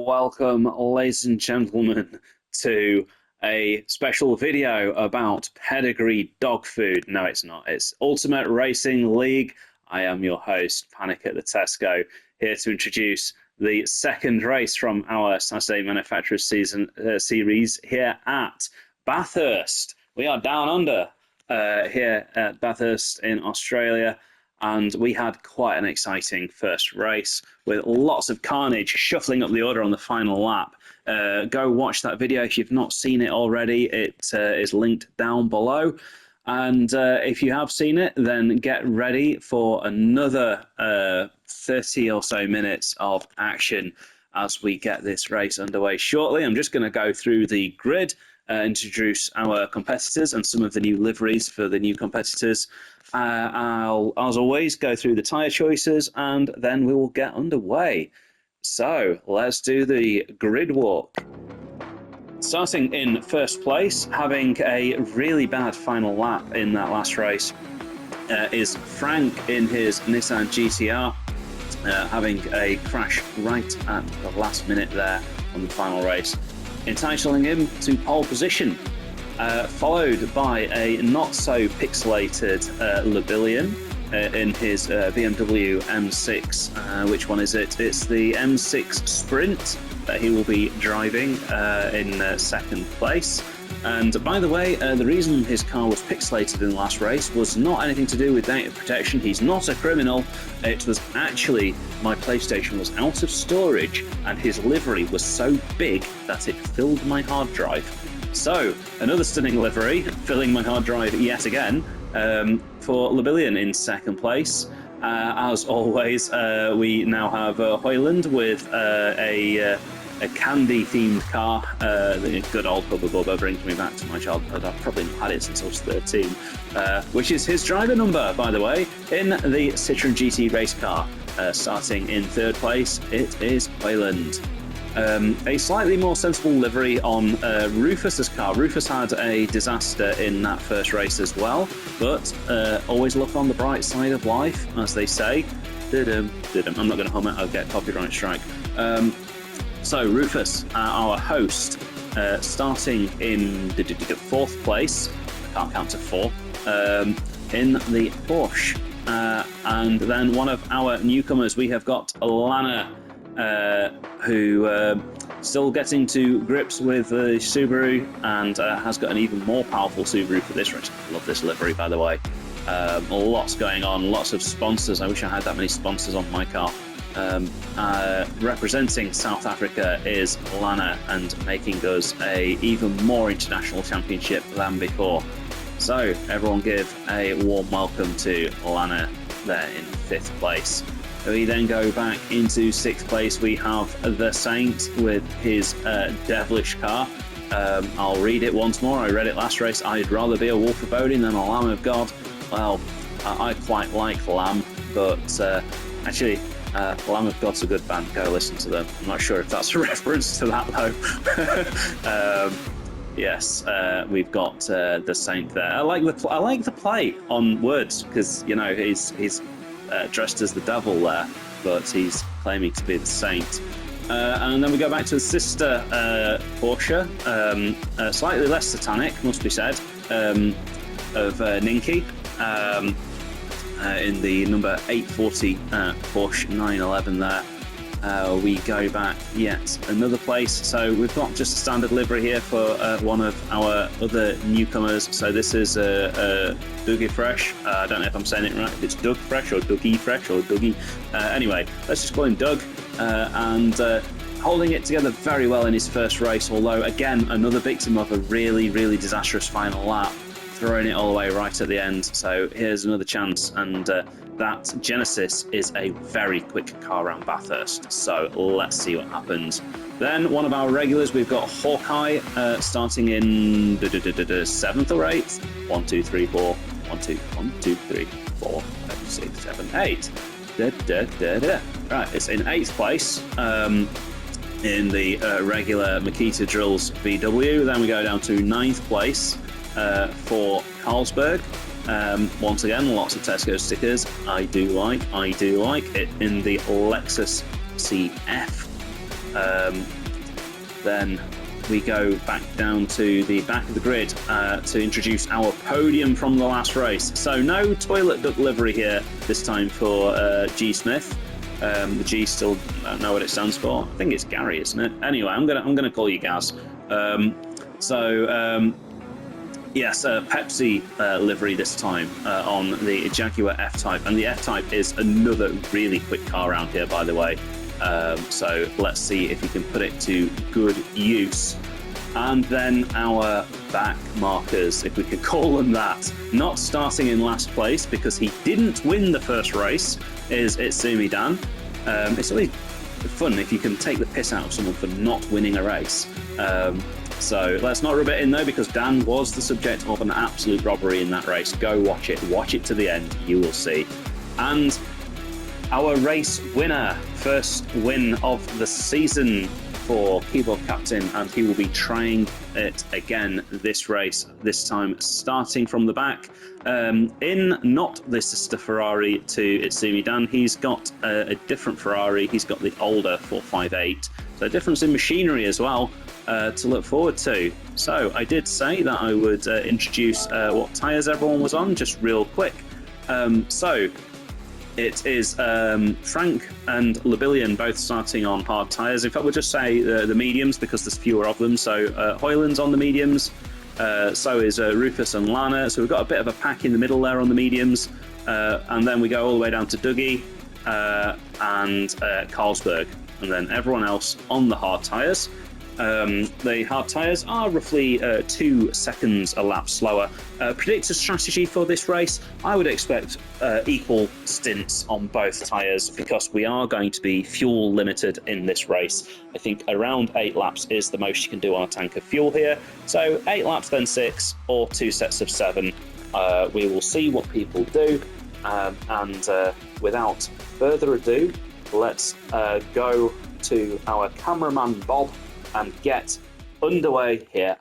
welcome, ladies and gentlemen, to a special video about pedigree dog food. No, it's not. It's Ultimate Racing League. I am your host, Panic at the Tesco, here to introduce the second race from our Saturday Manufacturers series here at Bathurst. We are down under here at Bathurst in Australia. And we had quite an exciting first race with lots of carnage shuffling up the order on the final lap. Go watch that video if you've not seen it already. It is linked down below. And if you have seen it, then get ready for another 30 or so minutes of action as we get this race underway shortly. I'm just going to go through the grid, introduce our competitors and some of the new liveries for the new competitors. I'll, as always, go through the tyre choices and then we will get underway. So let's do the grid walk. Starting in first place, having a really bad final lap in that last race, is Frank in his Nissan GT-R, having a crash right at the last minute there on the final race, entitling him to pole position. Followed by a not-so-pixelated Lebillion in his BMW M6. Which one is it? It's the M6 Sprint that he will be driving in second place. And by the way, the reason his car was pixelated in the last race was not anything to do with data protection. He's not a criminal. It was actually my PlayStation was out of storage and his livery was so big that it filled my hard drive. So, another stunning livery, filling my hard drive yet again, for Lebillion in second place. As always, we now have Hoyland with a candy-themed car. The good old Hubba Bubba brings me back to my childhood. I've probably not had it since I was 13. Which is his driver number, by the way, in the Citroen GT race car. Starting in third place, it is Hoyland. A slightly more sensible livery on Rufus's car. Rufus had a disaster in that first race as well, but always look on the bright side of life, as they say. I'm not going to hum it, I'll get copyright strike. So Rufus, our host, starting in fourth place, I can't count to four, in the Porsche. And then one of our newcomers, we have got Lana, who still getting to grips with the Subaru and has got an even more powerful Subaru for this race. I love this livery, by the way. Lots going on, lots of sponsors. I wish I had that many sponsors on my car. Representing South Africa is Lana and making us a even more international championship than before. So everyone give a warm welcome to Lana there in fifth place. We then go back into sixth place. We have the Saint with his devilish car. I'll read it once more. I read it last race. I'd rather be a wolf of Odin than a lamb of God. Well, I quite like Lamb, but actually, Lamb of God's a good band. Go listen to them. I'm not sure if that's a reference to that though. Yes, we've got the Saint there. I like the play on words because you know he's dressed as the devil there, but he's claiming to be the Saint. And then we go back to the sister Porsche, slightly less satanic, must be said, of Ninky, in the number 840 Porsche 911 there. We go back yet another place. So we've got just a standard livery here for one of our other newcomers. So this is Dougie Fresh. I don't know if I'm saying it right, if it's Doug Fresh or Dougie Fresh or Dougie. Anyway, let's just call him Doug. And holding it together very well in his first race, although again, another victim of a really, really disastrous final lap, throwing it all the way right at the end. So here's another chance, and that Genesis is a very quick car around Bathurst, so let's see what happens. Then one of our regulars, we've got Hawkeye, starting in 7th or 8th. 1, 2, 3, 4. 1, 2, 3, 4, 5, 6, 7, 8. Right, it's in 8th place in the regular Makita Drills VW. Then we go down to 9th place for Carlsberg. Once again, lots of Tesco stickers. I do like it in the Lexus CF. then we go back down to the back of the grid to introduce our podium from the last race. So no toilet duck livery here this time for G Smith. The G still don't know what it stands for. I think it's Gary, isn't it? Anyway, I'm gonna call you Gaz. Yes, Pepsi livery this time on the Jaguar F-Type, and the F-Type is another really quick car around here, by the way. So let's see if we can put it to good use. And then our back markers, if we could call them that, not starting in last place because he didn't win the first race, is Itsumi Dan. It's always fun if you can take the piss out of someone for not winning a race. So let's not rub it in though, because Dan was the subject of an absolute robbery in that race. Go watch it to the end, you will see. And our race winner, first win of the season for Keyboard Captain, and he will be trying it again this race, this time starting from the back. In not the sister Ferrari to Itsumi Dan, he's got a different Ferrari. He's got the older 458. So a difference in machinery as well to look forward to. So I did say that I would introduce what tyres everyone was on, just real quick. So it is Frank and Labillion both starting on hard tyres. In fact, we'll just say the mediums because there's fewer of them. So Hoyland's on the mediums, so is Rufus and Lana. So we've got a bit of a pack in the middle there on the mediums. And then we go all the way down to Dougie and Carlsberg. And then everyone else on the hard tyres. The hard tyres are roughly 2 seconds a lap slower. Predicted strategy for this race, I would expect equal stints on both tyres because we are going to be fuel limited in this race. I think around 8 laps is the most you can do on a tank of fuel here. So 8 laps, then 6, or 2 sets of 7. We will see what people do. And without further ado, let's go to our cameraman Bob and get underway here.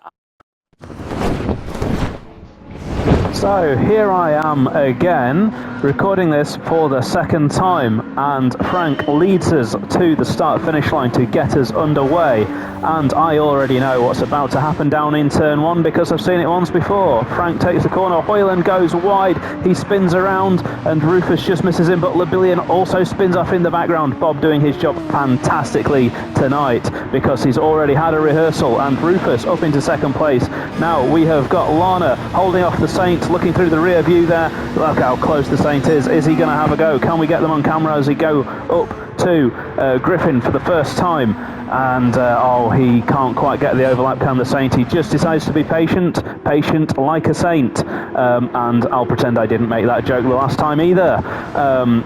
So here I am again, recording this for the second time, and Frank leads us to the start-finish line to get us underway. And I already know what's about to happen down in turn 1 because I've seen it once before. Frank takes the corner, Hoyland goes wide, he spins around, and Rufus just misses him, but Labillion also spins off in the background. Bob doing his job fantastically tonight because he's already had a rehearsal, and Rufus up into second place. Now we have got Lana holding off the Saint, looking through the rear view there. Look how close the Saint is. Is he going to have a go? Can we get them on camera as he go up to Griffin for the first time? And he can't quite get the overlap, can the Saint? He just decides to be patient like a saint. And I'll pretend I didn't make that joke the last time either. And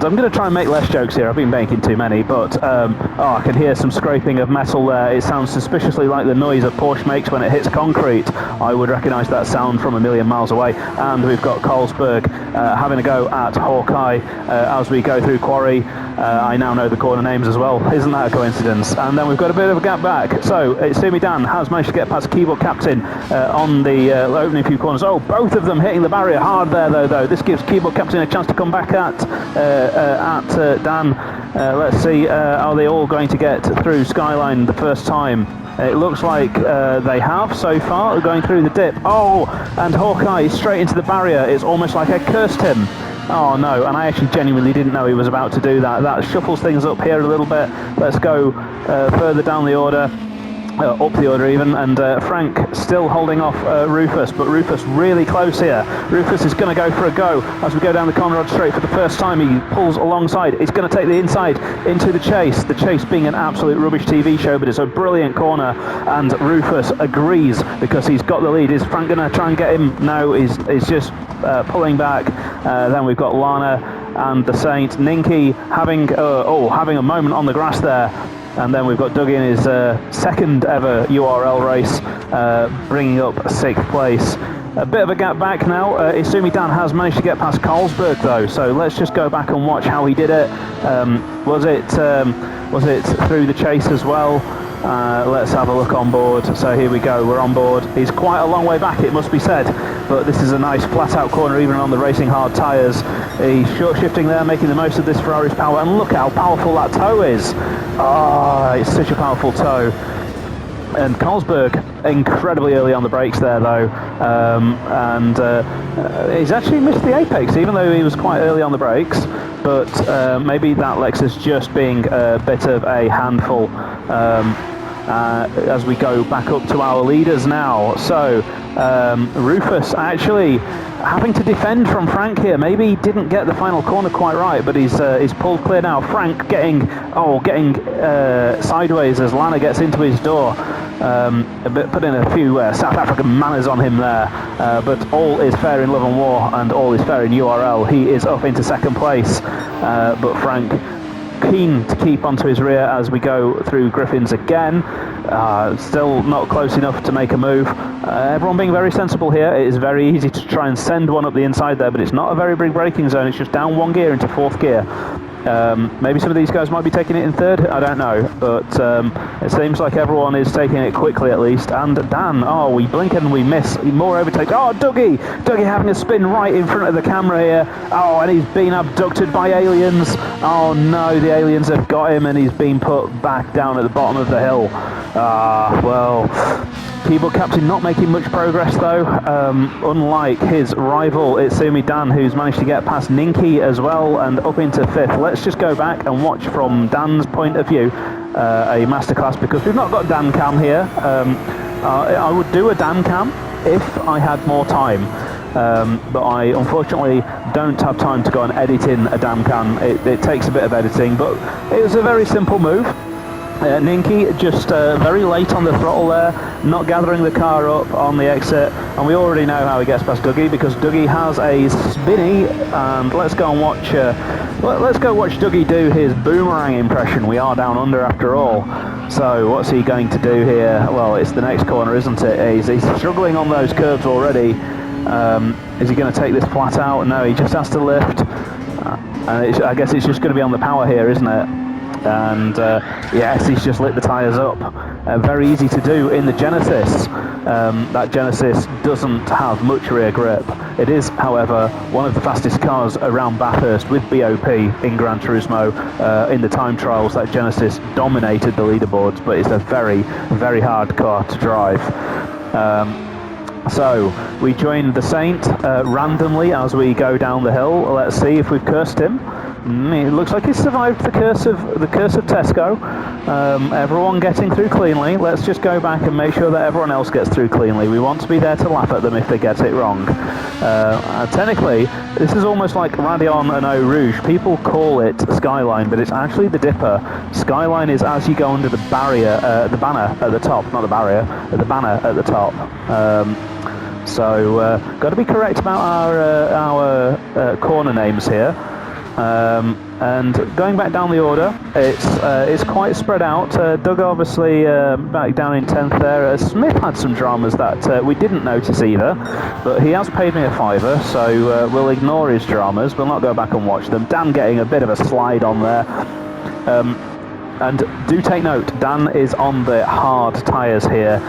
I'm going to try and make less jokes here. I've been making too many, but I can hear some scraping of metal there. It sounds suspiciously like the noise a Porsche makes when it hits concrete. I would recognise that sound from a million miles away. And we've got Carlsberg having a go at Hawkeye as we go through Quarry. I now know the corner names as well. Isn't that a coincidence? And then we've got a bit of a gap back. So Itsumi Dan has managed to get past Keyboard Captain on the opening few corners. Oh, both of them hitting the barrier hard there, though. This gives Keyboard Captain a chance to come back at Dan. Let's see, are they all going to get through Skyline the first time? It looks like they have so far, going through the dip. Oh, and Hawkeye straight into the barrier. It's almost like I cursed him. Oh no, and I actually genuinely didn't know he was about to do that. That shuffles things up here a little bit. Let's go further down the order. Up the order even, and Frank still holding off Rufus, but Rufus really close here. Rufus is going to go for a go as we go down the Conrad Straight for the first time. He pulls alongside. He's going to take the inside into the Chase being an absolute rubbish TV show, but it's a brilliant corner, and Rufus agrees because he's got the lead. Is Frank going to try and get him? No, he's just pulling back. Then we've got Lana and the Saint. Ninky having a moment on the grass there. And then we've got Doug in his second ever URL race, bringing up 6th place. A bit of a gap back now. Itsumi Dan has managed to get past Carlsberg though, so let's just go back and watch how he did it. Was it through the Chase as well? Let's have a look on board. So here we go, we're on board. He's quite a long way back, it must be said, but this is a nice flat-out corner, even on the racing hard tyres. He's short shifting there, making the most of this Ferrari's power, and look how powerful that toe is. It's such a powerful toe. And Carlsberg incredibly early on the brakes there though, he's actually missed the apex even though he was quite early on the brakes, but maybe that Lexus just being a bit of a handful as we go back up to our leaders now. So Rufus actually having to defend from Frank here. Maybe he didn't get the final corner quite right, but he's pulled clear now. Frank getting sideways as Lana gets into his door. Putting a few South African manners on him there, but all is fair in love and war, and all is fair in URL. He is up into second place, but Frank keen to keep onto his rear as we go through Griffins again. Still not close enough to make a move. Everyone being very sensible here. It is very easy to try and send one up the inside there, but it's not a very big braking zone. It's just down one gear into fourth gear. Maybe some of these guys might be taking it in third, I don't know, but it seems like everyone is taking it quickly at least. And Dan, we blink and we miss, more overtakes. Dougie having a spin right in front of the camera here. And he's been abducted by aliens. Oh no, the aliens have got him and he's been put back down at the bottom of the hill. Well, Keyboard Captain not making much progress though, unlike his rival Itsumi Dan, who's managed to get past Ninky as well and up into fifth. Let's just go back and watch from Dan's point of view a masterclass, because we've not got Dan Cam here. I would do a Dan Cam if I had more time, but I unfortunately don't have time to go and edit in a Dan Cam. It takes a bit of editing, but it was a very simple move. Ninky just very late on the throttle there, not gathering the car up on the exit, and we already know how he gets past Dougie, because Dougie has a spinny, and let's go watch Dougie do his boomerang impression. We are down under after all. So what's he going to do here? Well, it's the next corner, isn't it? He's struggling on those curves already. Is he going to take this flat out? No, he just has to lift, and I guess it's just going to be on the power here, isn't it? And yes, he's just lit the tyres up. Very easy to do in the Genesis. That Genesis doesn't have much rear grip. It is, however, one of the fastest cars around Bathurst with BOP in Gran Turismo. In the time trials, that Genesis dominated the leaderboards, but it's a very, very hard car to drive. So we join the Saint randomly as we go down the hill. Let's see if we've cursed him. It looks like he's survived the curse of Tesco. Everyone getting through cleanly. Let's just go back and make sure that everyone else gets through cleanly. We want to be there to laugh at them if they get it wrong. Technically, this is almost like Radion and Eau Rouge. People call it Skyline, but it's actually the Dipper. Skyline is as you go under the barrier, the banner at the top, not the barrier, the banner at the top. So got to be correct about our corner names here. And going back down the order, it's quite spread out. Doug obviously back down in 10th there. Smith had some dramas that we didn't notice either, but he has paid me a fiver, so we'll ignore his dramas. We'll not go back and watch them. Dan getting a bit of a slide on there. And do take note, Dan is on the hard tyres here.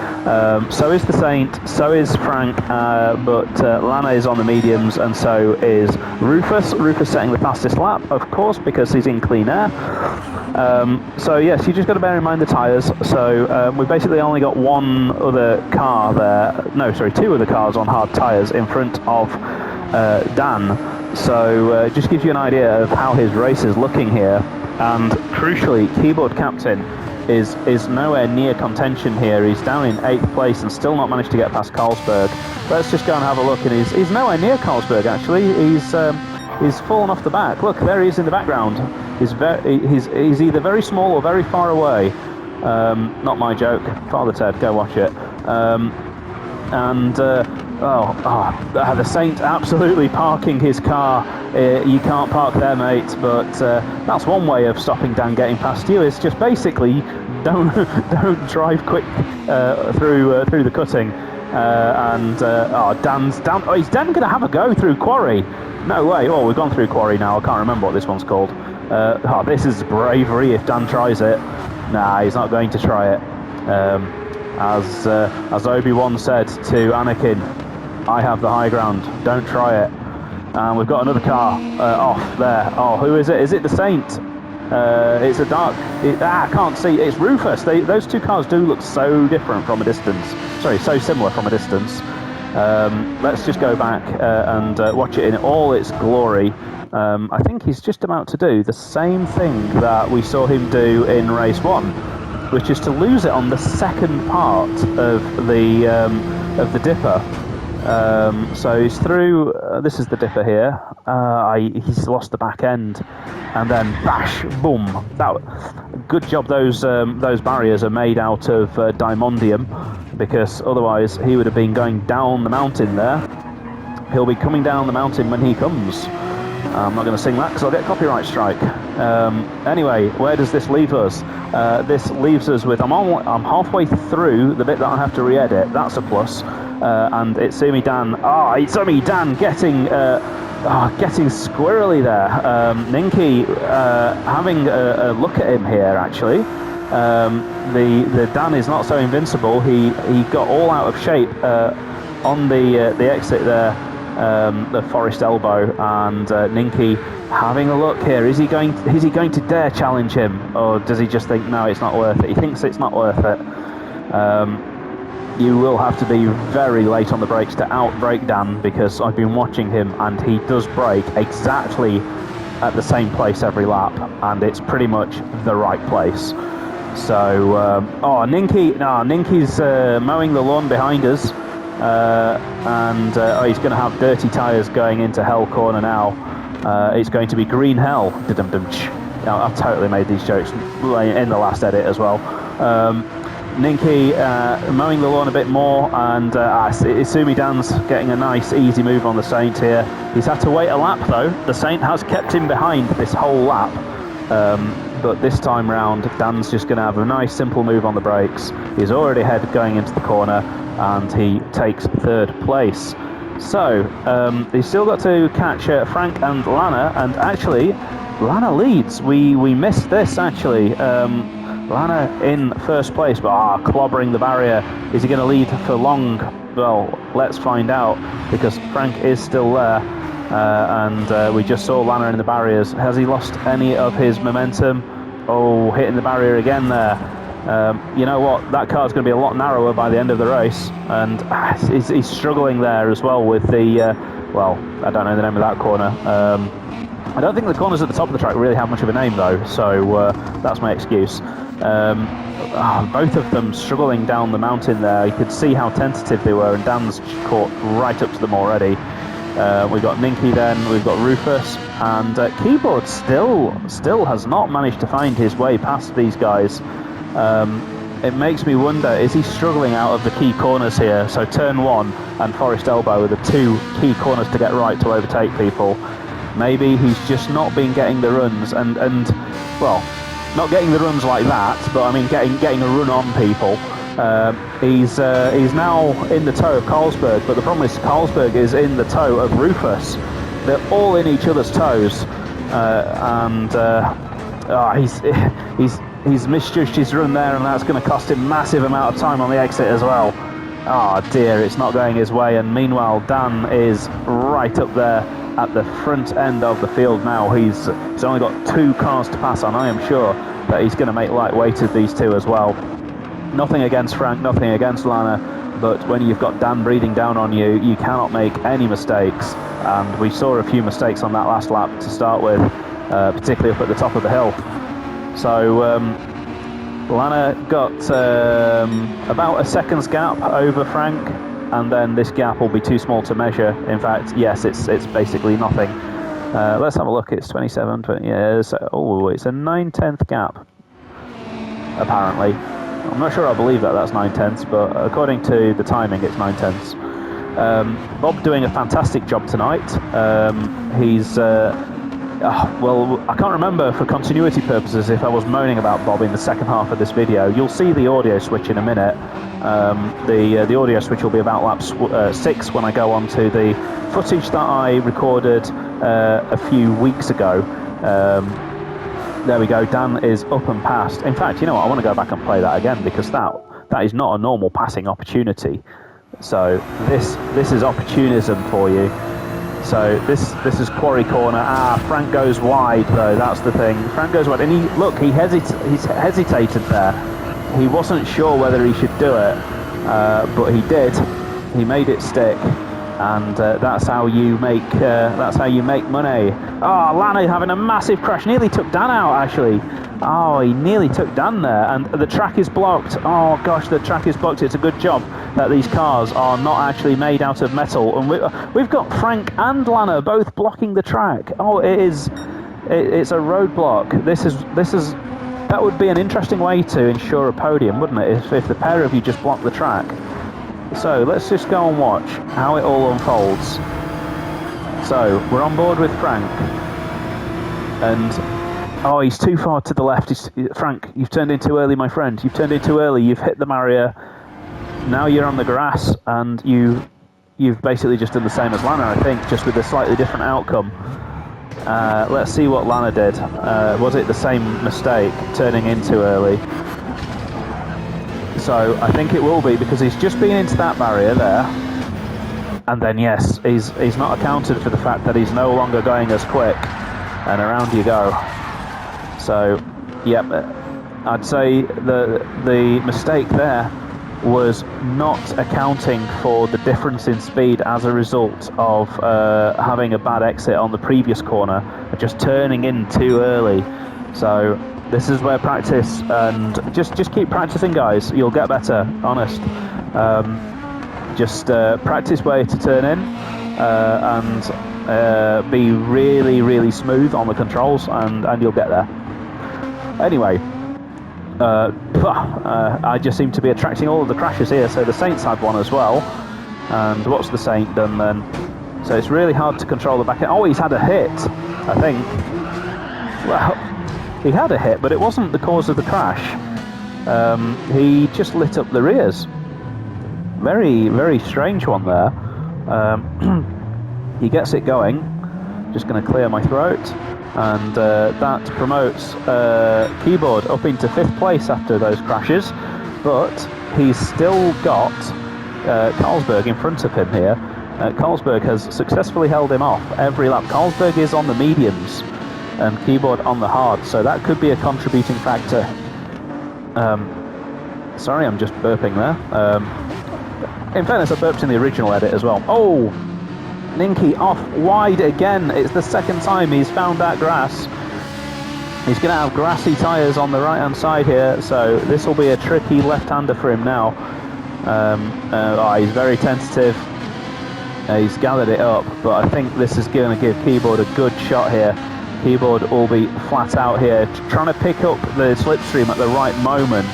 So is the Saint, so is Frank, but Lana is on the mediums, and so is Rufus. Rufus setting the fastest lap, of course, because he's in clean air. So yes, you just got to bear in mind the tyres. So we've basically only got one other car there. No, sorry, two other cars on hard tyres in front of Dan. So just gives you an idea of how his race is looking here. And crucially, Keyboard Captain is nowhere near contention here. He's down in 8th place and still not managed to get past Carlsberg. Let's just go and have a look, and he's nowhere near Carlsberg actually. He's fallen off the back. Look, there he is in the background. He's either very small or very far away. Not my joke. Father Ted, go watch it. The Saint absolutely parking his car. You can't park there, mate, but that's one way of stopping Dan getting past you, is just basically don't drive quick through the cutting. Is Dan going to have a go through Quarry? No way. Oh, we've gone through Quarry now. I can't remember what this one's called. This is bravery if Dan tries it. Nah, he's not going to try it. As Obi-Wan said to Anakin, I have the high ground, don't try it. And we've got another car off there. Oh, who is it? Is it the Saint? It's a dark... I can't see. It's Rufus. Those two cars do look so different from a distance. Sorry, so similar from a distance. Let's just go back and watch it in all its glory. I think he's just about to do the same thing that we saw him do in race 1, which is to lose it on the second part of the dipper. So he's through. This is the dipper here. He's lost the back end, and then bash, boom. Good job. Those barriers are made out of diamondium, because otherwise he would have been going down the mountain there. He'll be coming down the mountain when he comes. I'm not going to sing that because I'll get copyright strike. Anyway, where does this leave us? This leaves us with... I'm halfway through the bit that I have to re-edit. That's a plus. And it's Itsumi Dan getting squirrely there. Ninky having a look at him here, actually. The Dan is not so invincible. He got all out of shape on the exit there, the forest elbow, and Ninky having a look here. Is he going to dare challenge him, or does he just think no, it's not worth it? He thinks it's not worth it. You will have to be very late on the brakes to out-brake Dan, because I've been watching him and he does brake exactly at the same place every lap, and it's pretty much the right place. So, Ninky's mowing the lawn behind us, and he's going to have dirty tyres going into Hell Corner now. It's going to be Green Hell. Now, I've totally made these jokes in the last edit as well. Ninky mowing the lawn a bit more, and Itsumi Dan's getting a nice easy move on the Saint here. He's had to wait a lap though. The Saint has kept him behind this whole lap, but this time round Dan's just going to have a nice simple move on the brakes. He's already ahead going into the corner, and he takes third place. So he's still got to catch Frank and Lana, and actually Lana leads. We missed this actually. Lana in first place, but clobbering the barrier. Is he going to lead for long? Well, let's find out, because Frank is still there, and we just saw Lana in the barriers. Has he lost any of his momentum? Oh, hitting the barrier again there. You know what? That car's going to be a lot narrower by the end of the race, and he's struggling there as well with the... well, I don't know the name of that corner. I don't think the corners at the top of the track really have much of a name though, so that's my excuse. Both of them struggling down the mountain there. You could see how tentative they were, and Dan's caught right up to them already. We've got Ninky then, we've got Rufus, and Keyboard still has not managed to find his way past these guys. It makes me wonder, is he struggling out of the key corners here? So turn 1 and Forest Elbow are the two key corners to get right to overtake people. Maybe he's just not been getting the runs, and well, not getting the runs like that, but I mean getting a run on people. He's now in the tow of Carlsberg, but the problem is Carlsberg is in the tow of Rufus. They're all in each other's toes, and he's misjudged his run there, and that's going to cost him massive amount of time on the exit as well. Oh dear, it's not going his way, and meanwhile Dan is right up there at the front end of the field now. He's only got 2 cars to pass on. I am sure that he's going to make light weight of these 2 as well. Nothing against Frank, nothing against Lana, but when you've got Dan breathing down on you, you cannot make any mistakes, and we saw a few mistakes on that last lap to start with, particularly up at the top of the hill. So Lana got about a second's gap over Frank, and then this gap will be too small to measure. In fact, yes, it's basically nothing. Let's have a look. It's 27, 20 years. Oh, it's a 9/10 gap, apparently. I'm not sure I believe that's 9/10, but according to the timing, it's 9/10. Bob doing a fantastic job tonight. He's... well, I can't remember for continuity purposes if I was moaning about Bob in the second half of this video. You'll see the audio switch in a minute. The audio switch will be about lap 6 when I go on to the footage that I recorded a few weeks ago. There we go, Dan is up and past. In fact, you know what, I want to go back and play that again, because that That is not a normal passing opportunity. So this is opportunism for you. So this is quarry corner. Frank goes wide though. That's the thing. Frank goes wide, and he hesitated there. He wasn't sure whether he should do it, but he did. He made it stick, and that's how you make money. Oh, Lana having a massive crash. Nearly took Dan out actually. Oh, he nearly took Dan there, and the track is blocked. Oh gosh, the track is blocked. It's a good job that these cars are not actually made out of metal, and we've got Frank and Lana both blocking the track. Oh, it's a roadblock. That would be an interesting way to ensure a podium, wouldn't it? If the pair of you just block the track. So let's just go and watch how it all unfolds. So we're on board with Frank, and oh, he's too far to the left. Frank, you've turned in too early, my friend. You've turned in too early. You've hit the barrier. Now you're on the grass, and you've basically just done the same as Lana, I think, just with a slightly different outcome. Let's see what Lana did. Was it the same mistake, turning in too early? So I think it will be, because he's just been into that barrier there. And then, yes, he's not accounted for the fact that he's no longer going as quick. And around you go. So, yep, I'd say the mistake there was not accounting for the difference in speed as a result of having a bad exit on the previous corner, just turning in too early. So this is where practice, and just keep practicing, guys. You'll get better, honest. Just practice where to turn in, and be really, really smooth on the controls, and you'll get there. Anyway, I just seem to be attracting all of the crashes here. So the Saints had one as well, and what's the Saint done then? So it's really hard to control the back end. Oh, he's had a hit, I think. Well, he had a hit, but it wasn't the cause of the crash. He just lit up the rears. Very, very strange one there. He gets it going. Just going to clear my throat. And that promotes Keyboard up into 5th place after those crashes. But he's still got Carlsberg in front of him here. Carlsberg has successfully held him off every lap. Carlsberg is on the mediums and Keyboard on the hard, so that could be a contributing factor. Sorry, I'm just burping there. In fairness, I burped in the original edit as well. Oh! Ninky off wide again. It's the second time he's found that grass. He's going to have grassy tyres on the right hand side here, so this will be a tricky left-hander for him now. He's very tentative. He's gathered it up, but I think this is going to give Keyboard a good shot here. Keyboard will be flat out here, trying to pick up the slipstream at the right moment.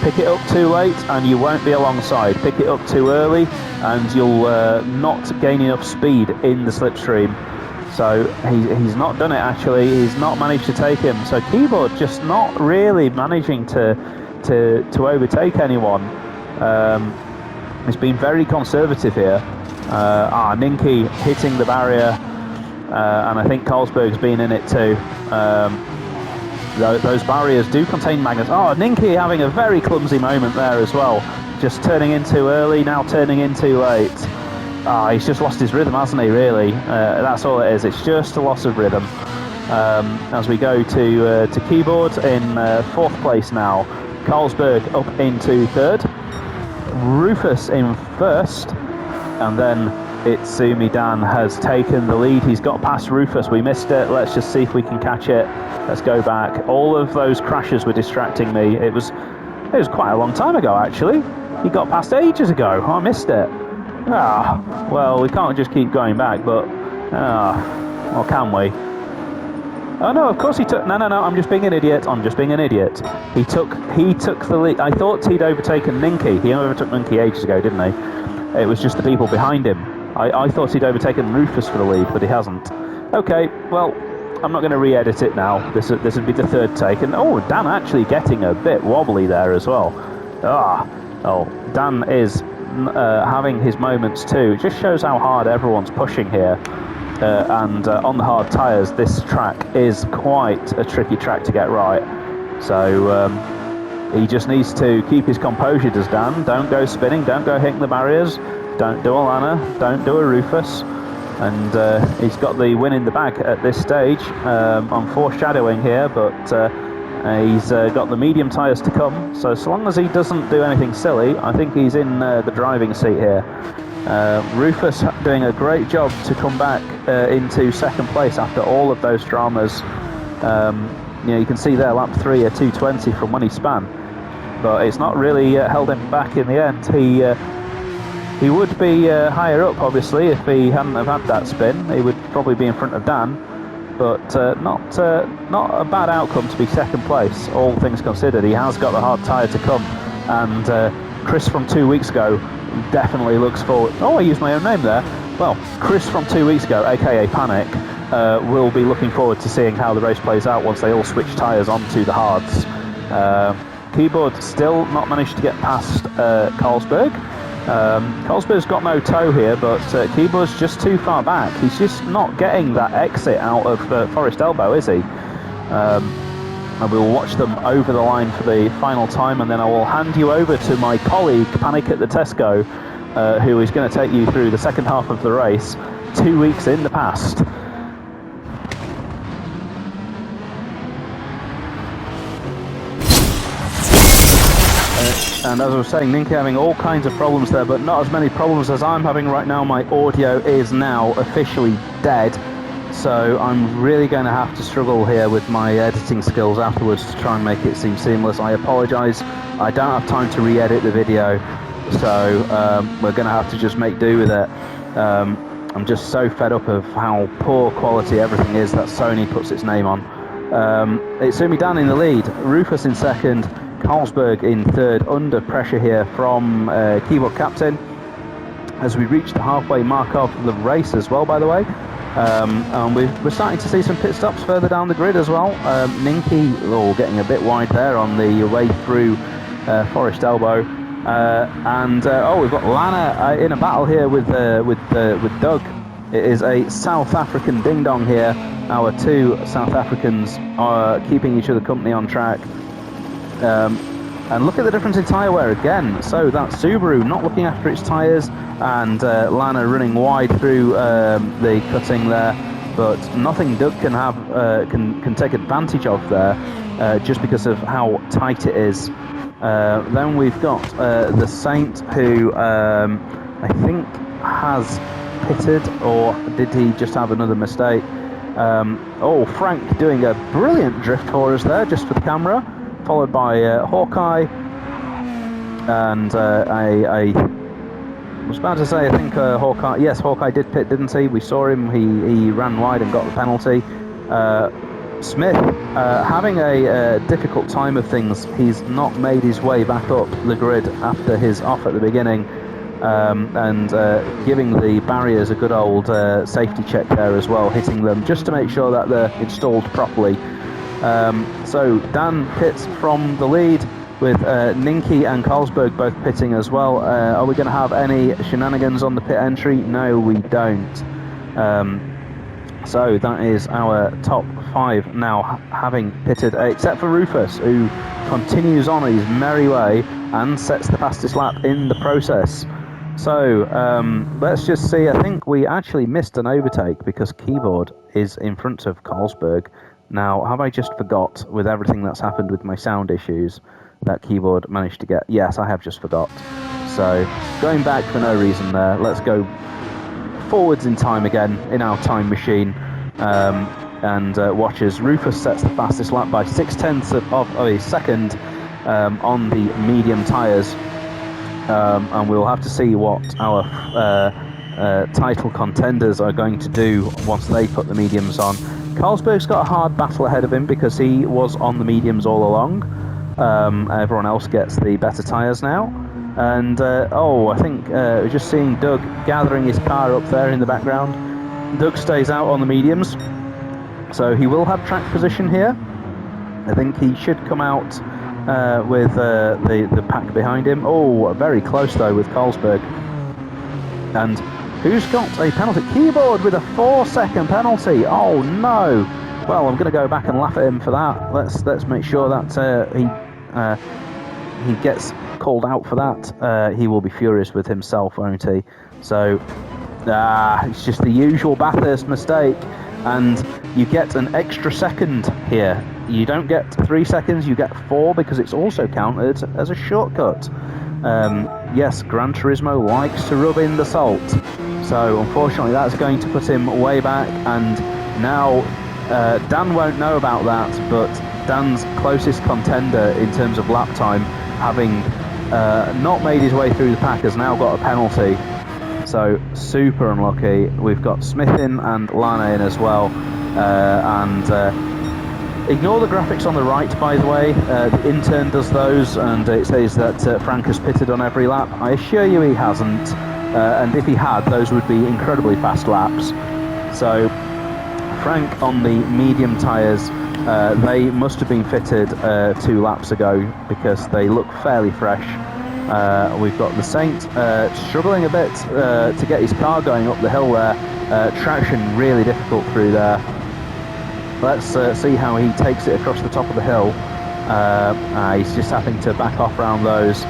Pick it up too late and you won't be alongside. Pick it up too early and you'll not gain enough speed in the slipstream. So he's not done it actually. He's not managed to take him. So Keyboard just not really managing to overtake anyone. He's been very conservative here. Ninky hitting the barrier, and I think Carlsberg's been in it too. Those barriers do contain magnets. Oh, Ninky having a very clumsy moment there as well. Just turning in too early, now turning in too late. He's just lost his rhythm, hasn't he, really? That's all it is. It's just a loss of rhythm. As we go to Keyboard in 4th place now. Carlsberg up into 3rd. Rufus in 1st. And then Itsumi Dan has taken the lead. He's got past Rufus. We missed it. Let's just see if we can catch it. Let's go back. All of those crashes were distracting me. It was quite a long time ago, actually. He got past ages ago. I missed it. Well, we can't just keep going back, but well, can we? Oh no, of course he took. No, I'm just being an idiot. He took the lead. I thought he'd overtaken Ninky. He overtook Ninky ages ago, didn't he? It was just the people behind him. I thought he'd overtaken Rufus for the lead, but he hasn't. Okay, well, I'm not going to re-edit it now. This would be the 3rd take. And Dan actually getting a bit wobbly there as well. Dan is having his moments too. It just shows how hard everyone's pushing here. And on the hard tyres, this track is quite a tricky track to get right. So He just needs to keep his composure, does Dan. Don't go spinning, don't go hitting the barriers, don't do a Lana, don't do a Rufus. And he's got the win in the bag at this stage. I'm foreshadowing here, but he's got the medium tyres to come. So long as he doesn't do anything silly, I think he's in the driving seat here. Rufus doing a great job to come back into second place after all of those dramas. You can see there, lap 3 at 2:20 from when he span. But it's not really held him back in the end. He would be higher up, obviously, if he hadn't have had that spin. He would probably be in front of Dan, but not a bad outcome to be second place, all things considered. He has got the hard tyre to come, and Chris from 2 weeks ago definitely looks forward... Oh, I used my own name there. Well, Chris from 2 weeks ago, aka Panic, will be looking forward to seeing how the race plays out once they all switch tyres onto the hards. Keyboard still not managed to get past Carlsberg. Carlsberg's got no toe here, but Keyboard's just too far back. He's just not getting that exit out of Forest Elbow, is he? And we'll watch them over the line for the final time, and then I will hand you over to my colleague, Panic at the Tesco, who is going to take you through the second half of the race, 2 weeks in the past. And as I was saying, Ninky having all kinds of problems there, but not as many problems as I'm having right now. My audio is now officially dead, so I'm really going to have to struggle here with my editing skills afterwards to try and make it seem seamless. I apologise, I don't have time to re-edit the video, so we're going to have to just make do with it. I'm just so fed up of how poor quality everything is that Sony puts its name on. It's Sumi Dan in the lead, Rufus in second, Carlsberg in third, under pressure here from Keyboard Captain as we reach the halfway mark of the race as well, by the way. And we're starting to see some pit stops further down the grid as well. Ninky getting a bit wide there on the way through Forest Elbow. We've got Lana in a battle here with Doug. It is a South African ding-dong here. Our two South Africans are keeping each other company on track. And look at the difference in tyre wear again. So that Subaru not looking after its tyres, and Lana running wide through the cutting there, but nothing Doug can have can take advantage of there, just because of how tight it is. Then we've got the Saint, who I think has pitted, or did he just have another mistake? Frank doing a brilliant drift for us there, just for the camera, followed by Hawkeye, and I was about to say, I think Hawkeye did pit, didn't he? We saw him, he ran wide and got the penalty. Smith having a difficult time of things. He's not made his way back up the grid after his off at the beginning, and giving the barriers a good old safety check there as well, hitting them just to make sure that they're installed properly. So Dan pits from the lead with Ninky and Carlsberg both pitting as well. Are we going to have any shenanigans on the pit entry? No, we don't. So that is our top 5 now having pitted, except for Rufus, who continues on his merry way and sets the fastest lap in the process. So let's just see. I think we actually missed an overtake because Keyboard is in front of Carlsberg. Now, have I just forgot, with everything that's happened with my sound issues, that Keyboard managed to get... Yes, I have just forgot. So, going back for no reason there, let's go forwards in time again, in our time machine, and watch as Rufus sets the fastest lap by 0.6 of a second on the medium tyres. And we'll have to see what our title contenders are going to do once they put the mediums on. Carlsberg's got a hard battle ahead of him because he was on the mediums all along. Everyone else gets the better tyres now. And, I think we're just seeing Doug gathering his car up there in the background. Doug stays out on the mediums, so he will have track position here. I think he should come out with the pack behind him. Very close, though, with Carlsberg. And who's got a penalty? Keyboard with a 4-second penalty. Oh no! Well, I'm going to go back and laugh at him for that. Let's make sure that he he gets called out for that, he will be furious with himself, won't he? So, it's just the usual Bathurst mistake, and you get an extra second here. You don't get 3 seconds, you get 4, because it's also counted as a shortcut. Yes, Gran Turismo likes to rub in the salt, so unfortunately that's going to put him way back, and now Dan won't know about that, but Dan's closest contender in terms of lap time, having not made his way through the pack, has now got a penalty. So super unlucky. We've got Smith in and Lana in as well, and ignore the graphics on the right, by the way. The intern does those, and it says that Frank has pitted on every lap. I assure you he hasn't, and if he had, those would be incredibly fast laps. So Frank on the medium tyres, they must have been fitted 2 laps ago, because they look fairly fresh. We've got the Saint struggling a bit to get his car going up the hill there. Traction really difficult through there. Let's see how he takes it across the top of the hill. He's just having to back off around those.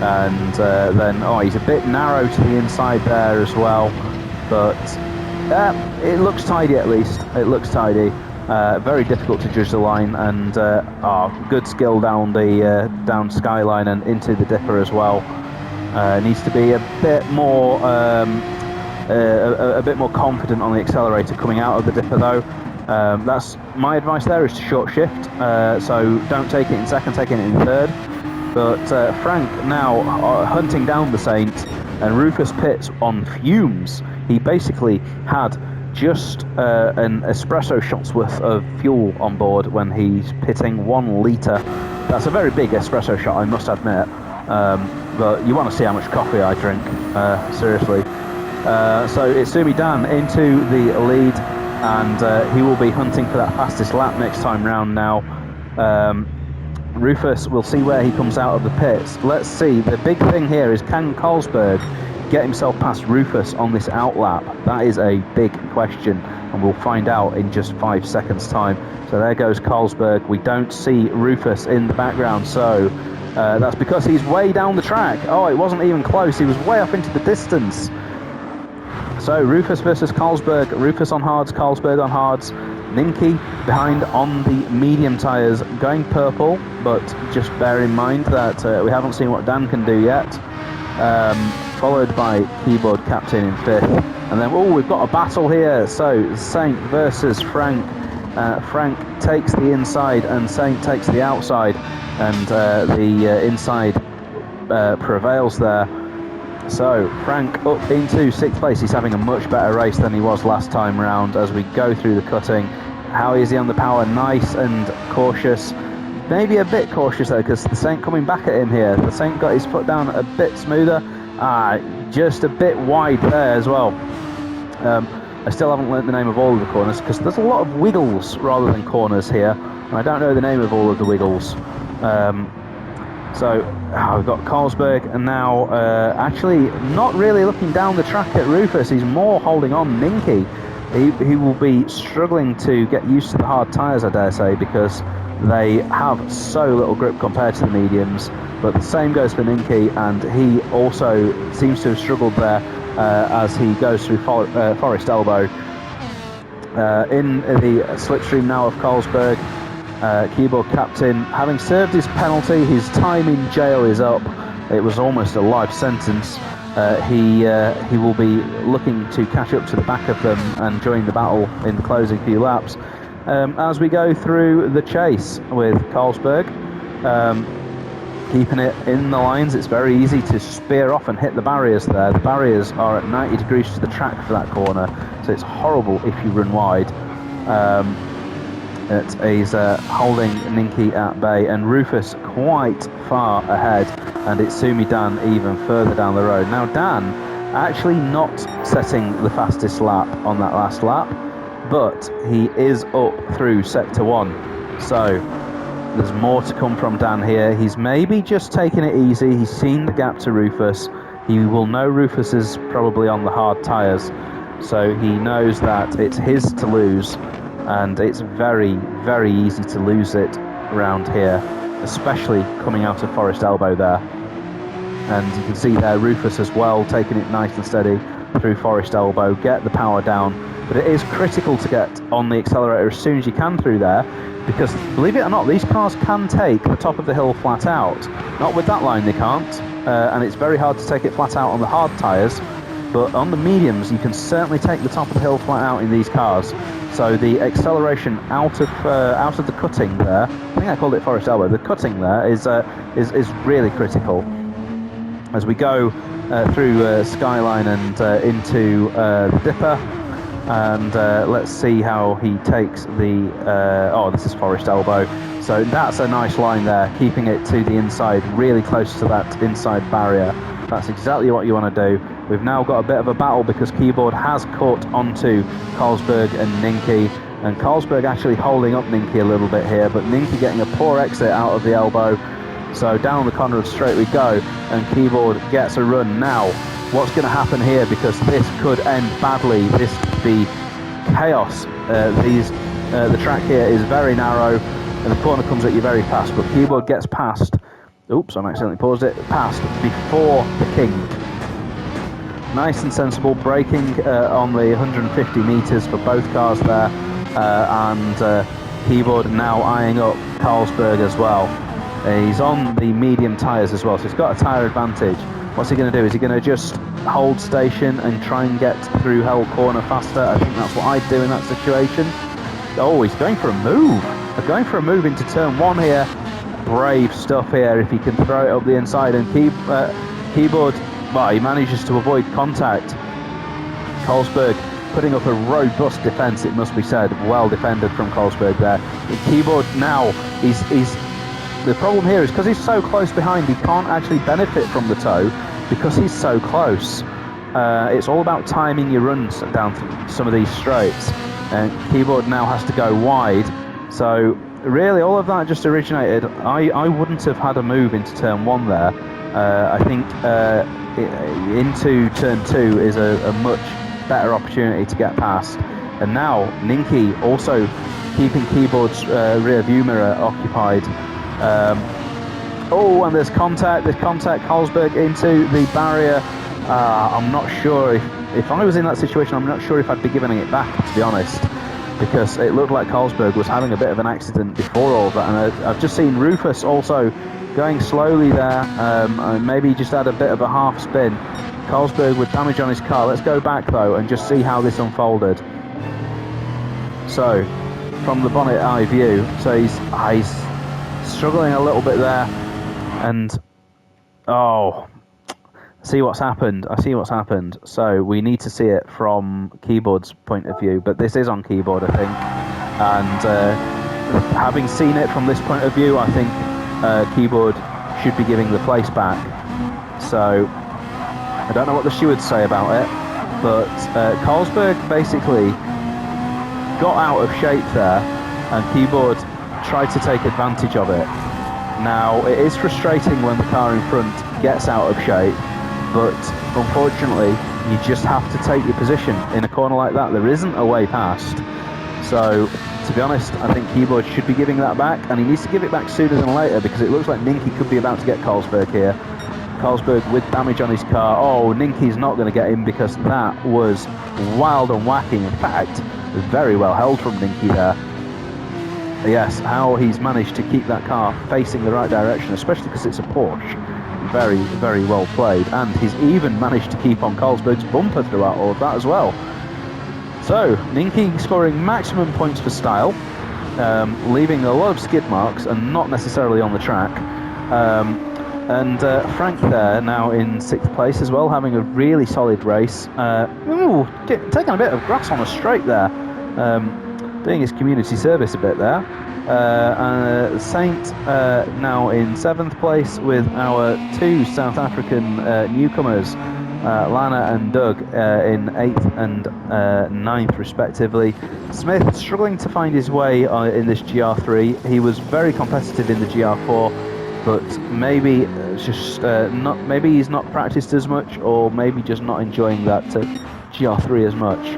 And then, he's a bit narrow to the inside there as well. But it looks tidy at least. It looks tidy. Very difficult to judge the line, and good skill down the down Skyline and into the dipper as well. Needs to be a bit more confident on the accelerator coming out of the dipper though. That's my advice there, is to short shift. So don't take it in second, take it in third. But Frank now hunting down the Saint, and Rufus pits on fumes. He basically had just an espresso shot's worth of fuel on board when he's pitting 1 litre. That's a very big espresso shot, I must admit. But you want to see how much coffee I drink, seriously. So it's Sumi Dan into the lead, and he will be hunting for that fastest lap next time round now. Rufus, we'll see where he comes out of the pits. Let's see, the big thing here is, can Carlsberg get himself past Rufus on this outlap? That is a big question, and we'll find out in just 5 seconds time. So there goes Carlsberg. We don't see Rufus in the background, so that's because he's way down the track. It wasn't even close, he was way off into the distance. So Rufus versus Carlsberg. Rufus on hards, Carlsberg on hards. Ninky behind on the medium tyres, going purple, but just bear in mind that we haven't seen what Dan can do yet. Followed by Keyboard Captain in 5th. And then, we've got a battle here. So, Saint versus Frank. Frank takes the inside and Saint takes the outside. And the inside prevails there. So, Frank up into 6th place. He's having a much better race than he was last time round as we go through the cutting. How is he on the power? Nice and cautious. Maybe a bit cautious though, because the Saint coming back at him here. The Saint got his foot down a bit smoother. Just a bit wide there as well. I still haven't learnt the name of all of the corners, because there's a lot of wiggles rather than corners here, and I don't know the name of all of the wiggles. So we've got Carlsberg, and now actually not really looking down the track at Rufus. He's more holding on Ninky. He will be struggling to get used to the hard tyres, I dare say, because they have so little grip compared to the mediums. But the same goes for Ninky, and he also seems to have struggled there as he goes through Forest Elbow. In the slipstream now of Carlsberg, Keyboard Captain, having served his penalty, his time in jail is up. It was almost a life sentence. He will be looking to catch up to the back of them and join the battle in the closing few laps. As we go through the chase with Carlsberg, keeping it in the lines, it's very easy to spear off and hit the barriers there. The barriers are at 90 degrees to the track for that corner, so it's horrible if you run wide. He's holding Ninky at bay, and Rufus quite far ahead, and it's Sumi Dan even further down the road. Now Dan actually not setting the fastest lap on that last lap, but he is up through sector 1, so there's more to come from Dan here. He's maybe just taking it easy. He's seen the gap to Rufus. He will know Rufus is probably on the hard tyres, so he knows that it's his to lose, and it's very, very easy to lose it around here. especially coming out of Forest Elbow there. And you can see there Rufus as well, taking it nice and steady through Forest Elbow, get the power down. But it is critical to get on the accelerator as soon as you can through there, because believe it or not, these cars can take the top of the hill flat out. Not with that line they can't, and it's very hard to take it flat out on the hard tyres, but on the mediums you can certainly take the top of the hill flat out in these cars. So the acceleration out of the cutting there, I think I called it Forest Elbow, the cutting there is really critical. As we go through Skyline and into the Dipper, and let's see how he takes the this is Forest Elbow, so that's a nice line there, keeping it to the inside, really close to that inside barrier. That's exactly what you want to do. We've now got a bit of a battle because Keyboard has caught onto Carlsberg and Ninky, and Carlsberg actually holding up Ninky a little bit here, but Ninky getting a poor exit out of the elbow. So down the corner of the straight we go, and Keyboard gets a run. Now, what's going to happen here, because this could end badly, this could be chaos. The track here is very narrow, and the corner comes at you very fast, but Keyboard gets past, oops, I accidentally paused it, past before the King. Nice and sensible, braking on the 150 metres for both cars there, and Keyboard now eyeing up Carlsberg as well. He's on the medium tyres as well, so he's got a tyre advantage. What's he going to do? Is he going to just hold station and try and get through Hell Corner faster? I think that's what I'd do in that situation. Oh, he's going for a move. Going for a move into turn 1 here. Brave stuff here if he can throw it up the inside, and Keyboard, well, he manages to avoid contact. Carlsberg putting up a robust defence, it must be said. Well defended from Carlsberg there. Keyboard now, he's the problem here is because he's so close behind, he can't actually benefit from the tow because he's so close. It's all about timing your runs down some of these straights, and Keyboard now has to go wide. So really all of that just originated, I wouldn't have had a move into turn 1 there. I think into turn 2 is a much better opportunity to get past. And now Ninky also keeping Keyboard's rear view mirror occupied. And there's contact, Carlsberg into the barrier. I'm not sure if I was in that situation, I'm not sure if I'd be giving it back, to be honest, because it looked like Carlsberg was having a bit of an accident before all of that, and I've just seen Rufus also going slowly there, and maybe just had a bit of a half spin. Carlsberg with damage on his car. Let's go back though and just see how this unfolded. So from the bonnet eye view, so he's struggling a little bit there, and I see what's happened. So we need to see it from Keyboard's point of view, but this is on Keyboard, I think, and having seen it from this point of view, I think Keyboard should be giving the place back. So I don't know what the stewards say about it, but Carlsberg basically got out of shape there, and Keyboard tried to take advantage of it. Now, it is frustrating when the car in front gets out of shape, but unfortunately, you just have to take your position in a corner like that. There isn't a way past. So, to be honest, I think Keyboard should be giving that back, and he needs to give it back sooner than later, because it looks like Ninky could be about to get Carlsberg here. Carlsberg with damage on his car. Oh, Ninky's not going to get him, because that was wild and wacky. In fact, very well held from Ninky there. Yes, how he's managed to keep that car facing the right direction, especially because it's a Porsche. Very, very well played. And he's even managed to keep on Carlsberg's bumper throughout all of that as well. So, Ninky scoring maximum points for style, leaving a lot of skid marks and not necessarily on the track. And Frank there now in 6th place as well, having a really solid race. Taking a bit of grass on a straight there. Doing his community service a bit there. Saint now in 7th place with our 2 South African newcomers, Lana and Doug, in 8th and 9th respectively. Smith struggling to find his way in this GR3. He was very competitive in the GR4, but maybe maybe he's not practiced as much, or maybe just not enjoying that GR3 as much.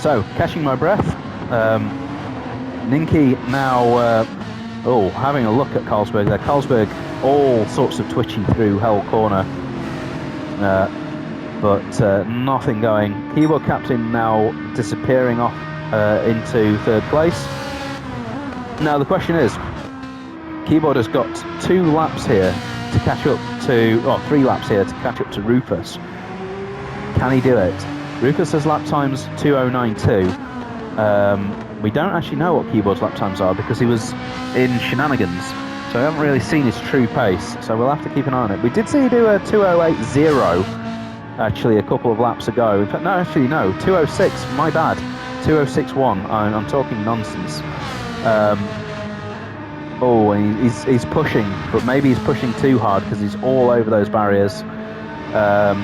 So, catching my breath, Ninky now, having a look at Carlsberg there. Carlsberg all sorts of twitchy through Hell Corner, but nothing going. Keyboard Captain now disappearing off into third place. Now the question is, Keyboard has got 2 laps here to catch up to, 3 laps here to catch up to Rufus. Can he do it? Rufus's lap time's 2:09.2. We don't actually know what Keyboard's lap times are because he was in shenanigans, so we haven't really seen his true pace, so we'll have to keep an eye on it. We did see he do a 2:08.0 actually a couple of laps ago. In fact, no, 2:06, my bad. 2:06.1, I'm talking nonsense. And he's pushing, but maybe he's pushing too hard because he's all over those barriers. I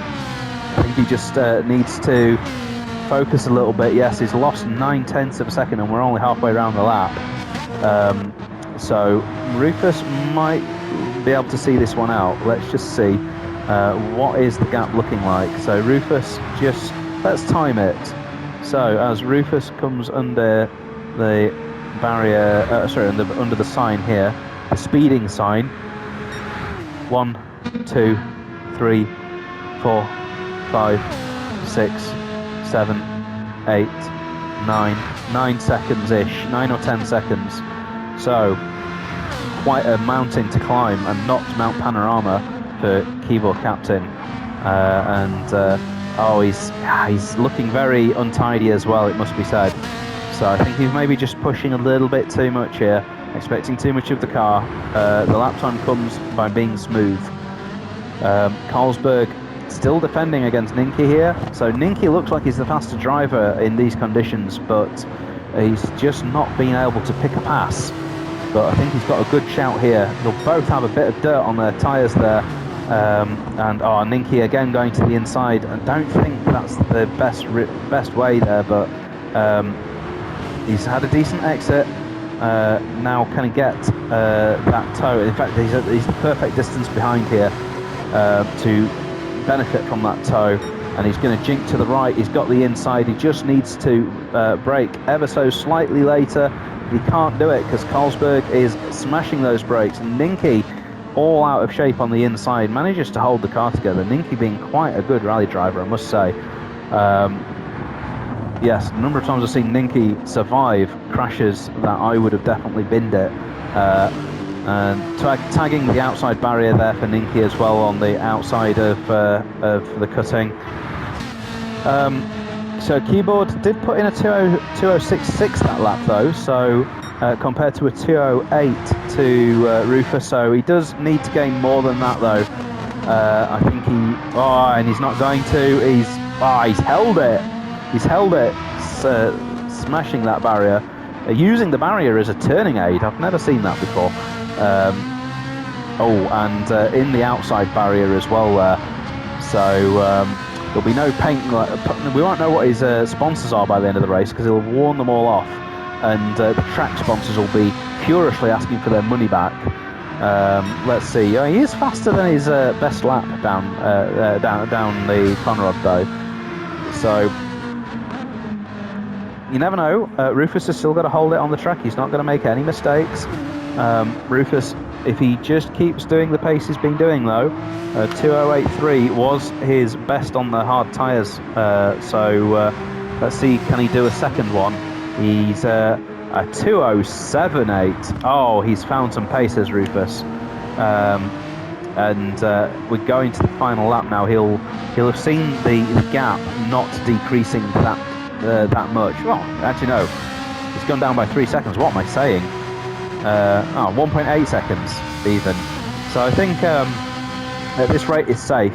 think he just needs to focus a little bit. Yes, he's lost 9/10 of a second and we're only halfway around the lap. So Rufus might be able to see this one out. Let's just see what is the gap looking like. So Rufus, let's time it. So as Rufus comes under the barrier, under the sign here, the speeding sign, 1, 2, 3, 4, 5, 6, 7, 8, 9 seconds-ish, 9 or 10 seconds. So quite a mountain to climb, and not Mount Panorama for Keyboard Captain. He's looking very untidy as well, it must be said. So I think he's maybe just pushing a little bit too much here, expecting too much of the car. The lap time comes by being smooth. Carlsberg still defending against Ninky here. So Ninky looks like he's the faster driver in these conditions, but he's just not been able to pick a pass. But I think he's got a good shout here. They'll both have a bit of dirt on their tyres there. Ninky again going to the inside. I don't think that's the best way there, but he's had a decent exit. Now can he get that toe? In fact, he's the perfect distance behind here to benefit from that toe, and he's going to jink to the right. He's got the inside. He just needs to brake ever so slightly later. He can't do it because Carlsberg is smashing those brakes, and Ninky, all out of shape on the inside, manages to hold the car together. Ninky being quite a good rally driver, I must say. Yes, a number of times I've seen Ninky survive crashes that I would have definitely binned it. And tagging the outside barrier there for Ninky as well on the outside of the cutting. So Keyboard did put in a 2:06.6 that lap though, so compared to a 2:08 to Rufus, so he does need to gain more than that though. I think and he's not going to. He's held it. He's held it, smashing that barrier, using the barrier as a turning aid. I've never seen that before. In the outside barrier as well there. So there'll be no paint. We won't know what his sponsors are by the end of the race because he'll have worn them all off, and the track sponsors will be furiously asking for their money back. Let's see. He is faster than his best lap down the Conrod though. So you never know. Rufus has still got to hold it on the track. He's not going to make any mistakes. Rufus, if he just keeps doing the pace he's been doing though, 2:08.3 was his best on the hard tyres. Let's see, can he do a second one? He's a 2:07.8. Oh, he's found some paces, Rufus. We're going to the final lap now. He'll have seen the gap not decreasing that much. Well, actually no, it's gone down by 3 seconds. What am I saying? 1.8 seconds even. So I think at this rate is safe,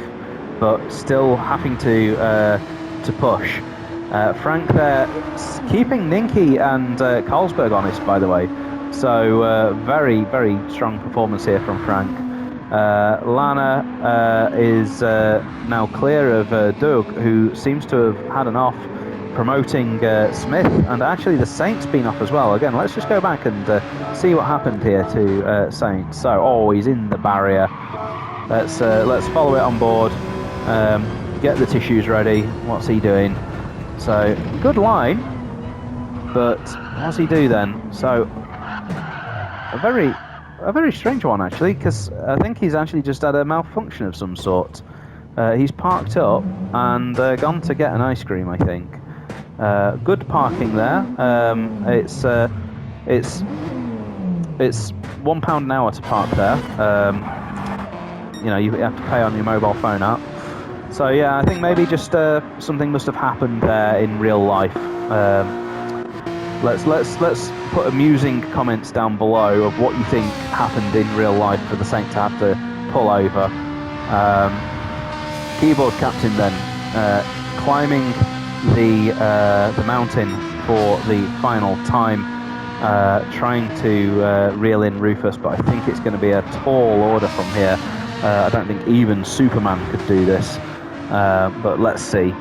but still having to push. Frank there keeping Ninky and Carlsberg honest, by the way. So very, very strong performance here from Frank. Lana is now clear of Doug, who seems to have had an off, promoting Smith, and actually the Saint's been off as well. Again, let's just go back and see what happened here to Saint. So, he's in the barrier. Let's follow it on board. Get the tissues ready. What's he doing? So, good line. But what does he do then? So, a very strange one, actually, because I think he's actually just had a malfunction of some sort. He's parked up and gone to get an ice cream, I think. Good parking there. It's £1 an hour to park there. You have to pay on your mobile phone app. So yeah, I think maybe just something must have happened there in real life. Let's put amusing comments down below of what you think happened in real life for the Saint to have to pull over. Keyboard captain then climbing the mountain for the final time, trying to reel in Rufus, but I think it's going to be a tall order from here. I don't think even Superman could do this, but let's see.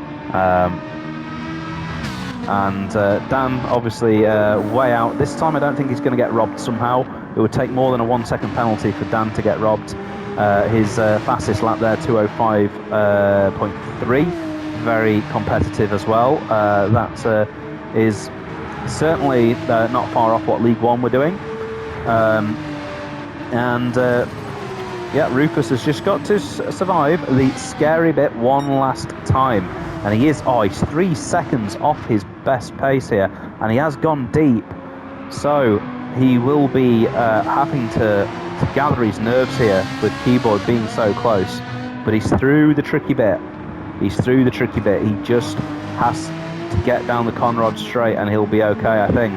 And Dan, obviously, way out. This time I don't think he's going to get robbed somehow. It would take more than a 1 second penalty for Dan to get robbed. His fastest lap there, 2:05.3. Very competitive as well. That is certainly not far off what League One were doing. Yeah, Rufus has just got to survive the scary bit one last time. And he's 3 seconds off his best pace here. And he has gone deep. So he will be having to gather his nerves here with Keyboard being so close. But he's through the tricky bit. He just has to get down the Conrod straight and he'll be okay, I think.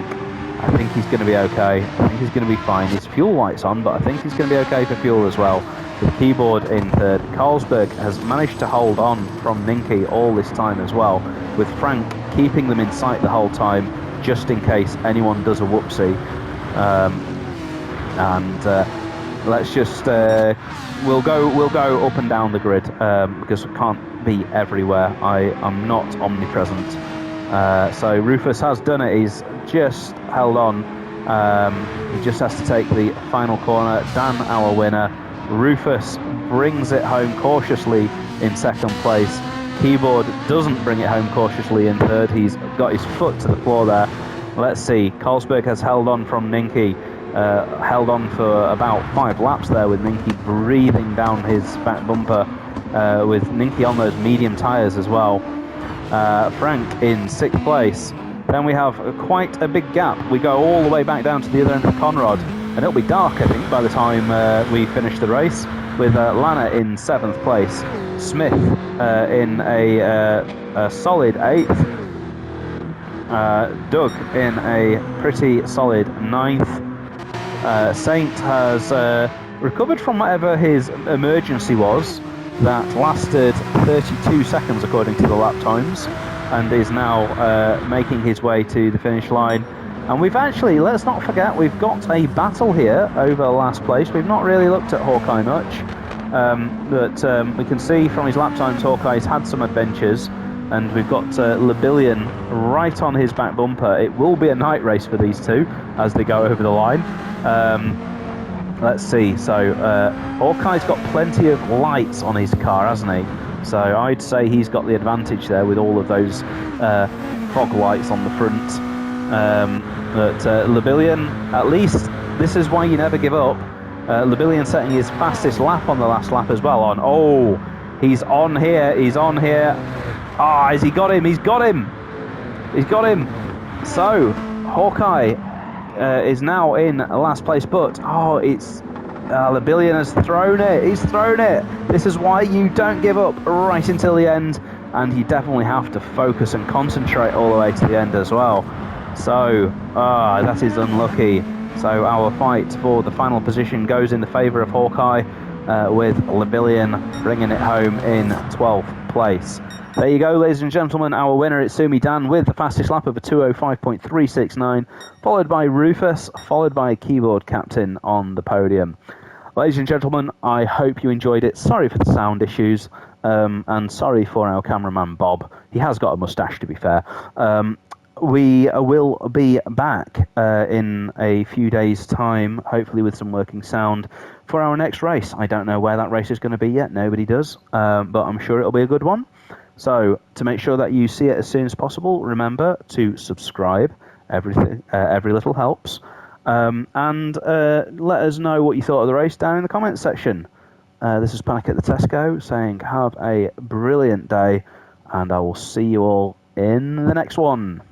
I think he's going to be okay. I think he's going to be fine. His fuel light's on, but I think he's going to be okay for fuel as well. With Keyboard in third. Carlsberg has managed to hold on from Ninky all this time as well, with Frank keeping them in sight the whole time, just in case anyone does a whoopsie. Let's just we'll go up and down the grid because we can't be everywhere. I'm not omnipresent. So Rufus has done it. He's just held on. He just has to take the final corner. Dan, our winner. Rufus brings it home cautiously in second place. Keyboard doesn't bring it home cautiously in third. He's got his foot to the floor there. Let's see. Carlsberg has held on from Ninky. Held on for about 5 laps there with Ninky breathing down his back bumper, with Ninky on those medium tyres as well. Frank in 6th place. Then we have quite a big gap. We go all the way back down to the other end of Conrod, and it'll be dark, I think, by the time we finish the race, with Lana in 7th place, Smith in a solid 8th, Doug in a pretty solid 9th. Saint has recovered from whatever his emergency was that lasted 32 seconds according to the lap times, and is now making his way to the finish line. And we've actually, let's not forget, we've got a battle here over last place. We've not really looked at Hawkeye much, but we can see from his lap times Hawkeye's had some adventures, and we've got Lebillion right on his back bumper. It will be a night race for these two as they go over the line. Let's see, so Hawkeye's got plenty of lights on his car, hasn't he? So I'd say he's got the advantage there with all of those fog lights on the front. But Lebillion, at least this is why you never give up. Lebillion setting his fastest lap on the last lap as well. He's on here. Has he got him? He's got him. So Hawkeye is now in last place, but it's Lebillion has thrown it. He's thrown it. This is why you don't give up right until the end, and you definitely have to focus and concentrate all the way to the end as well. So that is unlucky. So our fight for the final position goes in the favour of Hawkeye, with Lebillion bringing it home in 12th place. There you go, ladies and gentlemen. Our winner is Sumi Dan with the fastest lap of a 2:05.369, followed by Rufus, followed by Keyboard Captain on the podium. Ladies and gentlemen, I hope you enjoyed it. Sorry for the sound issues, and sorry for our cameraman Bob. He has got a moustache, to be fair. We will be back in a few days' time, hopefully with some working sound, for our next race. I don't know where that race is going to be yet. Nobody does, but I'm sure it'll be a good one. So, to make sure that you see it as soon as possible, remember to subscribe Everything, every little helps. And let us know what you thought of the race down in the comments section. This is Panic at the Tesco saying have a brilliant day, and I will see you all in the next one.